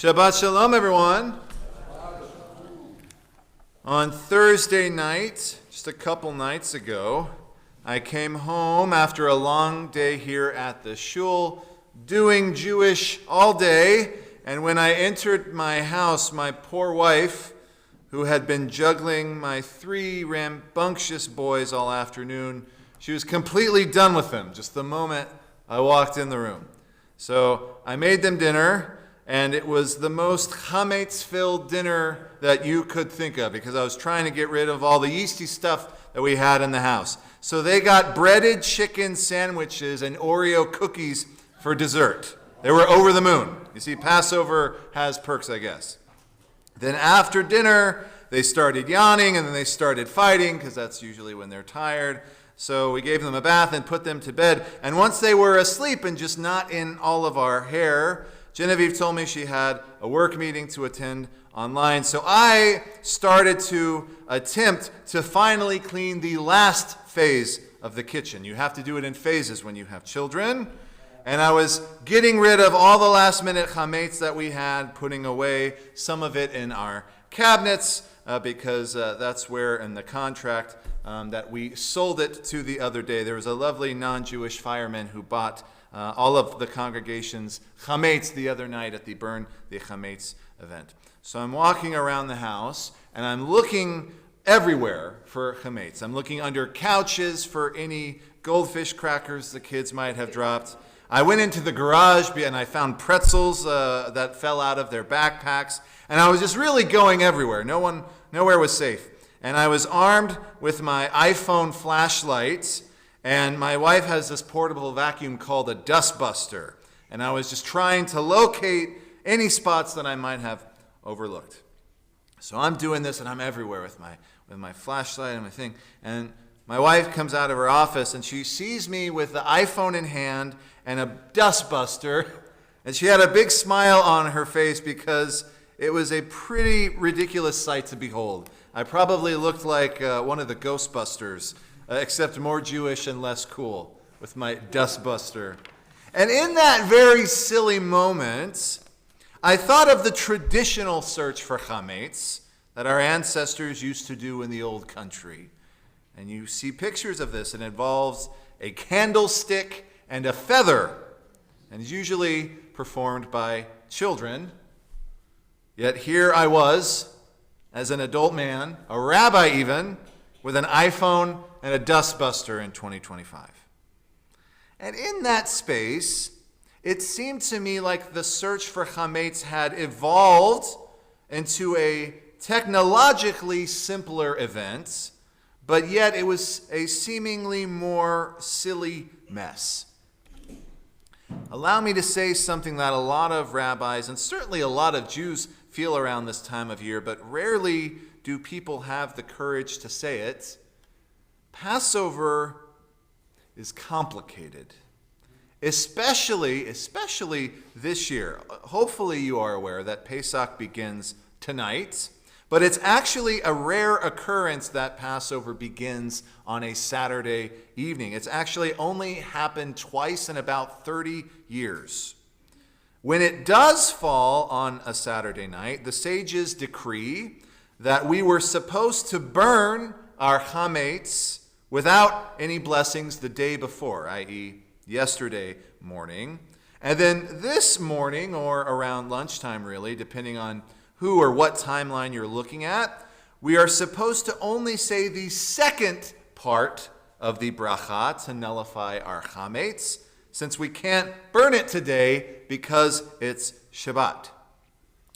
Shabbat Shalom, everyone. On Thursday night, just a couple nights ago, I came home after a long day here at the shul, doing Jewish all day, and when I entered my house, my poor wife, who had been juggling my 3 rambunctious boys all afternoon, she was completely done with them just the moment I walked in the room. So I made them dinner, and it was the most chametz-filled dinner that you could think of because I was trying to get rid of all the yeasty stuff that we had in the house. So they got breaded chicken sandwiches and Oreo cookies for dessert. They were over the moon. You see, Passover has perks, I guess. Then after dinner, they started yawning, and then they started fighting because that's usually when they're tired. So we gave them a bath and put them to bed. And once they were asleep and just not in all of our hair, Genevieve told me she had a work meeting to attend online. So I started to attempt to finally clean the last phase of the kitchen. You have to do it in phases when you have children. And I was getting rid of all the last minute chametz that we had, putting away some of it in our cabinets because that's where in the contract that we sold it to the other day. There was a lovely non-Jewish fireman who bought all of the congregation's chametz the other night at the Burn the Chametz event. So I'm walking around the house, and I'm looking everywhere for chametz. I'm looking under couches for any goldfish crackers the kids might have dropped. I went into the garage, and I found pretzels that fell out of their backpacks, and I was just really going everywhere. Nowhere was safe. And I was armed with my iPhone flashlight, and my wife has this portable vacuum called a dustbuster. And I was just trying to locate any spots that I might have overlooked. So I'm doing this, and I'm everywhere with my flashlight and my thing. And my wife comes out of her office, and she sees me with the iPhone in hand and a dustbuster. And she had a big smile on her face because it was a pretty ridiculous sight to behold. I probably looked like one of the Ghostbusters, except more Jewish and less cool, with my dustbuster. And in that very silly moment, I thought of the traditional search for chametz that our ancestors used to do in the old country. And you see pictures of this. It involves a candlestick and a feather, and is usually performed by children. Yet here I was, as an adult man, a rabbi even, with an iPhone and a dustbuster in 2025. And in that space, it seemed to me like the search for chametz had evolved into a technologically simpler event, but yet it was a seemingly more silly mess. Allow me to say something that a lot of rabbis, and certainly a lot of Jews, feel around this time of year, but rarely do people have the courage to say it. Passover is complicated, especially this year. Hopefully you are aware that Pesach begins tonight, but it's actually a rare occurrence that Passover begins on a Saturday evening. It's actually only happened twice in about 30 years. When it does fall on a Saturday night, the sages decree that we were supposed to burn our chametz without any blessings the day before, i.e. yesterday morning. And then this morning, or around lunchtime really, depending on who or what timeline you're looking at, we are supposed to only say the second part of the bracha to nullify our chametz, since we can't burn it today because it's Shabbat.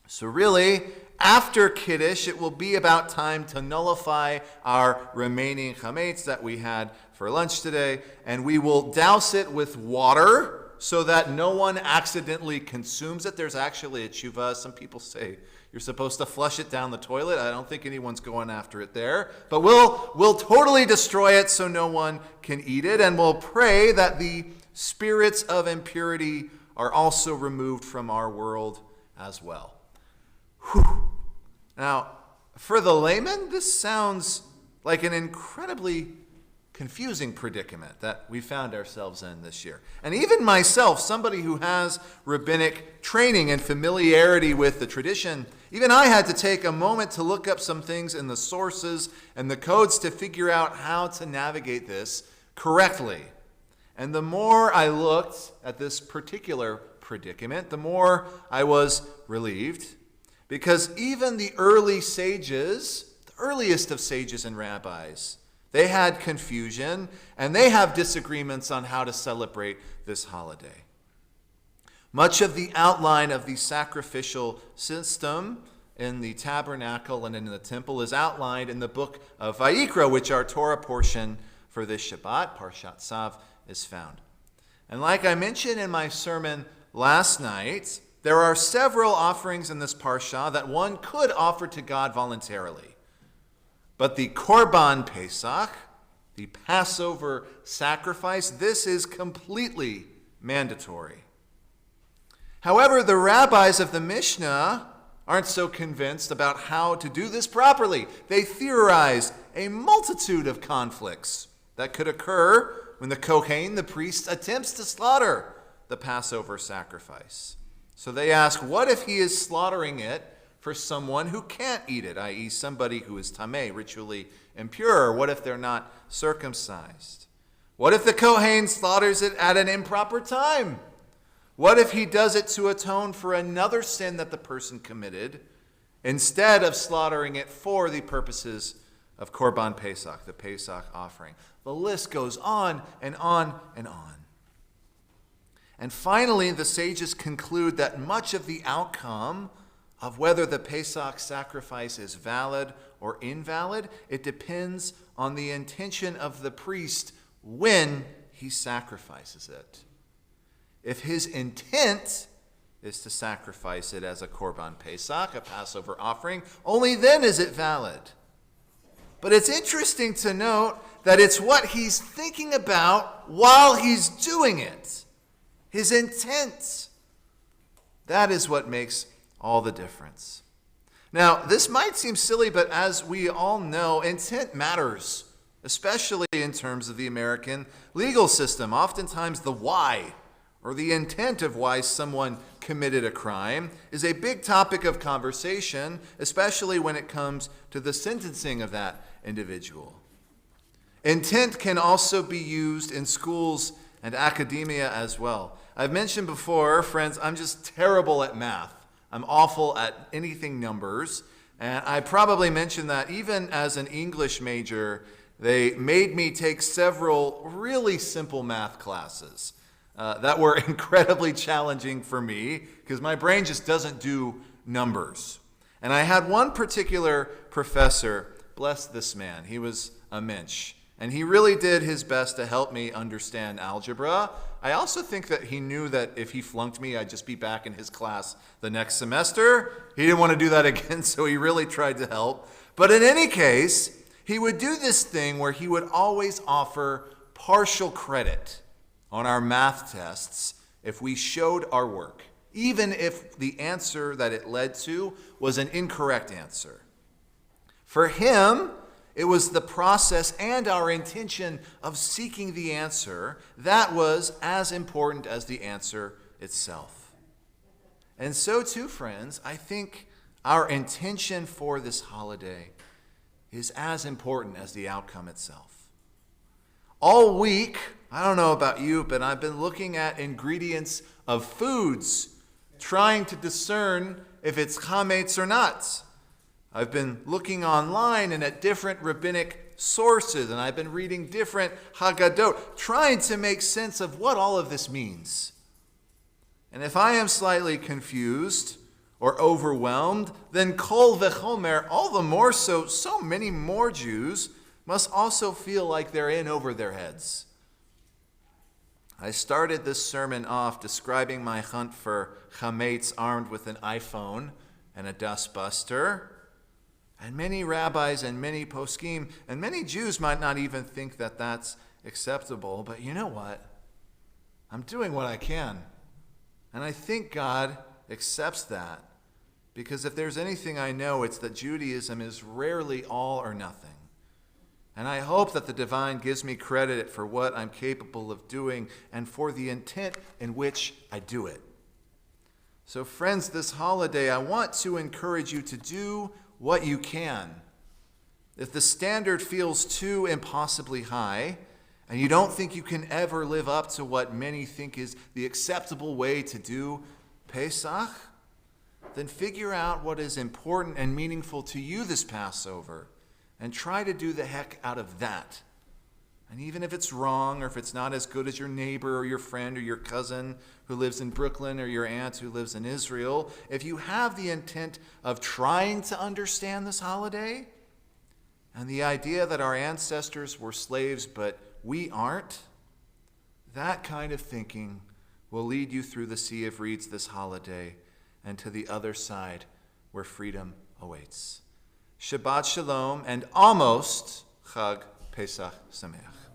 So really, after Kiddush, it will be about time to nullify our remaining chametz that we had for lunch today, and we will douse it with water so that no one accidentally consumes it. There's actually a tshuva. Some people say you're supposed to flush it down the toilet. I don't think anyone's going after it there. But we'll totally destroy it so no one can eat it, and we'll pray that the spirits of impurity are also removed from our world as well. Whew. Now, for the layman, this sounds like an incredibly confusing predicament that we found ourselves in this year. And even myself, somebody who has rabbinic training and familiarity with the tradition, even I had to take a moment to look up some things in the sources and the codes to figure out how to navigate this correctly. And the more I looked at this particular predicament, the more I was relieved, because even the early sages, the earliest of sages and rabbis, they had confusion, and they have disagreements on how to celebrate this holiday. Much of the outline of the sacrificial system in the tabernacle and in the temple is outlined in the book of Vayikra, which our Torah portion for this Shabbat, Parshat Tsav, is found. And like I mentioned in my sermon last night, there are several offerings in this parsha that one could offer to God voluntarily. But the Korban Pesach, the Passover sacrifice, this is completely mandatory. However, the rabbis of the Mishnah aren't so convinced about how to do this properly. They theorize a multitude of conflicts that could occur when the Kohen, the priest, attempts to slaughter the Passover sacrifice. So they ask, what if he is slaughtering it for someone who can't eat it, i.e. somebody who is tameh, ritually impure? What if they're not circumcised? What if the Kohen slaughters it at an improper time? What if he does it to atone for another sin that the person committed, instead of slaughtering it for the purposes of Korban Pesach, the Pesach offering? The list goes on and on and on. And finally, the sages conclude that much of the outcome of whether the Pesach sacrifice is valid or invalid, it depends on the intention of the priest when he sacrifices it. If his intent is to sacrifice it as a Korban Pesach, a Passover offering, only then is it valid. But it's interesting to note that it's what he's thinking about while he's doing it. His intent. That is what makes all the difference. Now, this might seem silly, but as we all know, intent matters, especially in terms of the American legal system. Oftentimes the why, or the intent of why someone committed a crime, is a big topic of conversation, especially when it comes to the sentencing of that individual. Intent can also be used in schools and academia as well. I've mentioned before, friends, I'm just terrible at math. I'm awful at anything numbers. And I probably mentioned that even as an English major, they made me take several really simple math classes that were incredibly challenging for me because my brain just doesn't do numbers. And I had one particular professor, bless this man, he was a mensch. And he really did his best to help me understand algebra. I also think that he knew that if he flunked me, I'd just be back in his class the next semester. He didn't want to do that again, so he really tried to help. But in any case, he would do this thing where he would always offer partial credit on our math tests if we showed our work, even if the answer that it led to was an incorrect answer. For him, it was the process and our intention of seeking the answer that was as important as the answer itself. And so too, friends, I think our intention for this holiday is as important as the outcome itself. All week, I don't know about you, but I've been looking at ingredients of foods, trying to discern if it's chametz or not. I've been looking online and at different rabbinic sources, and I've been reading different Haggadot, trying to make sense of what all of this means. And if I am slightly confused or overwhelmed, then kol v'chomer, all the more so many more Jews must also feel like they're in over their heads. I started this sermon off describing my hunt for chametz armed with an iPhone and a dustbuster. And many rabbis and many poskim and many Jews might not even think that that's acceptable. But you know what? I'm doing what I can. And I think God accepts that. Because if there's anything I know, it's that Judaism is rarely all or nothing. And I hope that the divine gives me credit for what I'm capable of doing and for the intent in which I do it. So friends, this holiday, I want to encourage you to do what you can. If the standard feels too impossibly high, and you don't think you can ever live up to what many think is the acceptable way to do Pesach, then figure out what is important and meaningful to you this Passover, and try to do the heck out of that. And even if it's wrong, or if it's not as good as your neighbor or your friend or your cousin who lives in Brooklyn or your aunt who lives in Israel, if you have the intent of trying to understand this holiday, and the idea that our ancestors were slaves but we aren't, that kind of thinking will lead you through the sea of reeds this holiday and to the other side where freedom awaits. Shabbat Shalom and almost Chag Pesach Sameach.